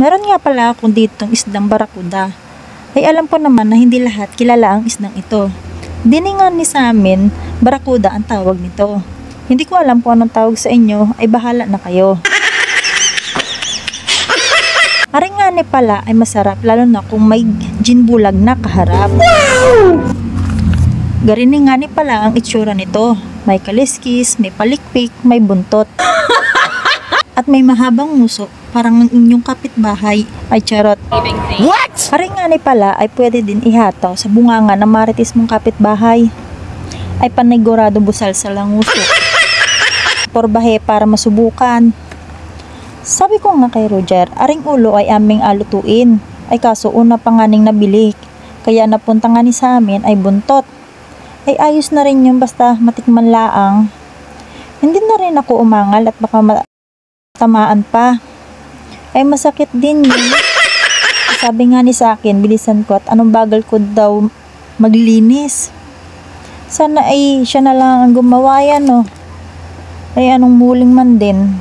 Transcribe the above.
Meron nga pala akong ditong isdang barakuda. Ay alam ko naman na hindi lahat kilala ang isdang ito. Diningan ni sa amin, barakuda ang tawag nito. Hindi ko alam kung anong tawag sa inyo, ay bahala na kayo. Aringani pala ay masarap lalo na kung may ginbulag na kaharap. Gariningani pala ang itsura nito. May kaliskis, may palikpik, may buntot. At may mahabang nguso, parang ng inyong kapitbahay. Ay charot. What? Aringani pala ay pwede din ihataw sa bunganga ng marites mong kapitbahay. Ay panigurado busal sa languso. Porbahe para masubukan. Sabi ko nga kay Roger, aring ulo ay aming alutuin. Ay kaso una pa nganing nabili. Kaya napunta nga ni sa amin ay buntot. Ay ayos na rin yung basta matikman laang. Hindi na rin ako umangal at baka tamaan pa. Ay masakit din yun. Sabi nga ni sa akin, bilisan ko at anong bagal ko daw maglinis. Sana ay siya na lang ang gumawa yan, no? Ay anong muling man din.